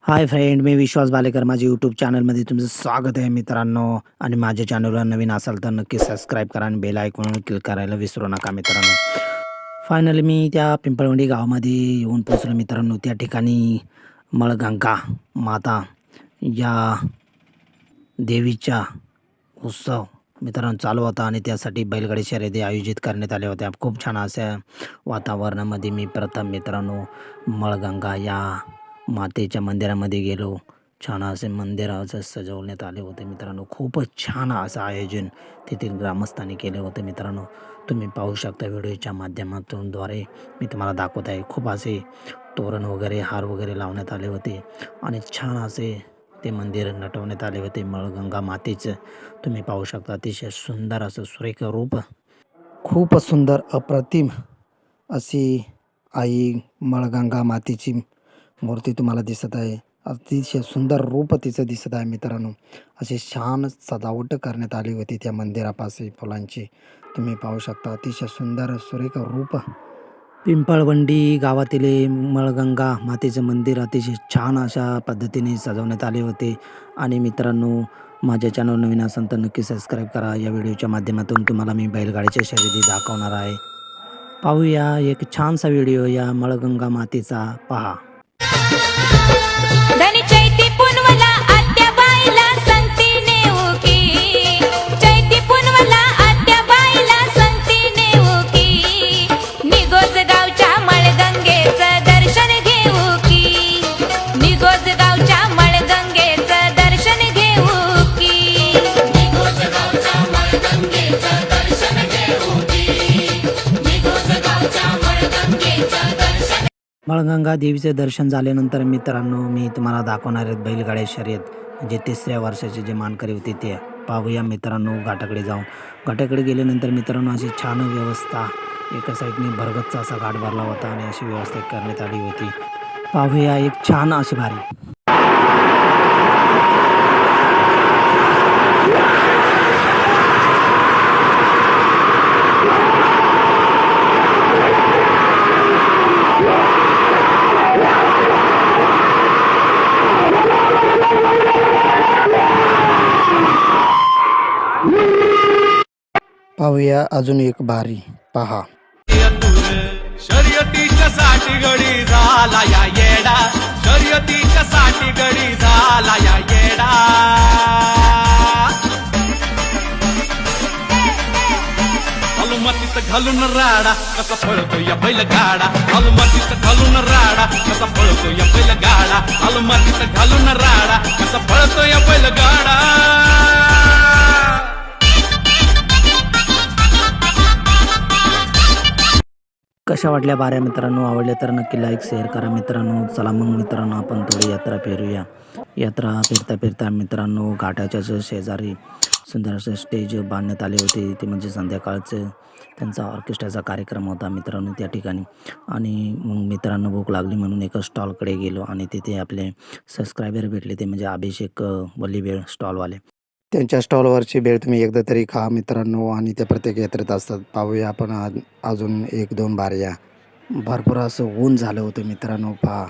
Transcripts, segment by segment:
Hi friend, मी विश्वास बालेकर. माझ्या YouTube चॅनलमध्ये तुमचं स्वागत आहे मित्रांनो. आणि माझ्या चॅनलवर नवीन असाल तर नक्की सबस्क्राईब करा आणि बेल आयकॉनवर क्लिक करायला विसरू नका मित्रांनो. फायनली मी त्या पिंपळवंडी गावामध्ये येऊन पोचलो मित्रांनो. त्या ठिकाणी मळगंगा माता या देवीचा उत्सव मित्रांनो चालू होता आणि त्यासाठी बैलगाडी शर्यती आयोजित करण्यात आल्या होत्या. खूप छान अशा वातावरणामध्ये मी प्रथम मित्रांनो मळगंगा या मातेच्या मंदिरामध्ये गेलो. छान असे मंदिर असं सजवण्यात आले होते मित्रांनो. खूपच छान असं आयोजन तेथील ग्रामस्थांनी केले होते मित्रांनो. तुम्ही पाहू शकता व्हिडिओच्या माध्यमातून द्वारे मी तुम्हाला दाखवत आहे. खूप असे तोरण वगैरे हार वगैरे लावण्यात आले होते आणि छान असे ते मंदिर नटवण्यात आले होते मळगंगा मातेचं. तुम्ही पाहू शकता अतिशय सुंदर असं सुरेख रूप, खूपच सुंदर अप्रतिम अशी आई मळगंगा मातेची मूर्ती तुम्हाला दिसत आहे. अतिशय सुंदर रूप तिचं दिसत आहे मित्रांनो. अशी छान सजावट करण्यात आली होती त्या मंदिरापाशी फुलांची. तुम्ही पाहू शकता अतिशय सुंदर सुरेख रूप. पिंपळवंडी गावातील मळगंगा मातेचं मंदिर अतिशय छान अशा पद्धतीने सजवण्यात आले होते. आणि मित्रांनो माझ्या चॅनल नवीन असेल तर नक्की सबस्क्राईब करा. या व्हिडिओच्या माध्यमातून तुम्हाला मी बैलगाडीच्या शर्यती दाखवणार आहे. पाहूया एक छानसा व्हिडिओ या मळगंगा मातेचा पहा. धनी चैती पुनवला आत्या बाईला संगती नेऊ की, चैती पुनवला आत्या बाईला संगती नेऊ की, निगोज गावच्या मळगंगेचं दर्शन घेऊ की, निगोज गावच्या मळगंगेचं दर्शन घेऊ की, निगोज गावच्या मळगंगेचं दर्शन घेऊ की, निगोज गावच्या मळगंगेचं दर्शन. मळगंगा देवीचे दर्शन झाल्यानंतर मित्रांनो मी तुम्हाला दाखवणार आहेत बैलगाड्या शर्यत. म्हणजे 3ऱ्या वर्षाचे जे मानकरी होते ते पाहूया मित्रांनो. घाटाकडे जाऊन घाटाकडे गेल्यानंतर मित्रांनो अशी छान व्यवस्था, एका साईडने भरगच्चा असा घाट भरला होता आणि अशी व्यवस्था करण्यात आली होती. पाहूया एक छान अशी भारी. पाहूया अजून एक भारी पहा. शर्यतीच्या साठी गडी झाला या येडा, शर्यतीच्या साठी गडी झाला या येडा. अलमतीत घालून राडा कसा पळतो या बैलगाडा, अलमतीत घालून राडा कसा पळतो या बैलगाडा, अलमतीत घालून राडा कसा पळतो या बैलगाडा. कशा वाटल्या बाऱ्या मित्रांनो? आवडल्या तर नक्की लाईक शेअर करा मित्रांनो. चला मग मित्रांनो आपण थोडी यात्रा फिरूया. यात्रा फिरता फिरता मित्रांनो घाटाच्याच शेजारी सुंदर असं स्टेज बांधण्यात आले होते. ते म्हणजे संध्याकाळचं त्यांचा ऑर्केस्ट्राचा कार्यक्रम होता मित्रांनो त्या ठिकाणी. आणि मग मित्रांनो भूक लागली म्हणून एका स्टॉलकडे गेलो आणि तिथे आपले सबस्क्रायबर भेटले. ते म्हणजे अभिषेक वल्लीवेळ स्टॉलवाले. त्यांच्या स्टॉलवरची भेळ तुम्ही एकदा तरी खा मित्रांनो. आणि ते प्रत्येक यात्रेत असतात. पाहूया आपण अजून 1-2 बाऱ्या. भरपूर असं ऊन झालं होतं मित्रांनो. पहा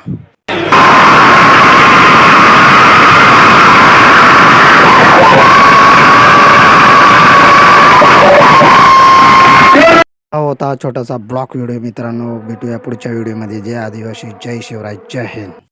हा होता छोटासा ब्लॉक व्हिडिओ मित्रांनो. भेटूया पुढच्या व्हिडिओमध्ये. जय आदिवासी, जय शिवराय, जय हिंद.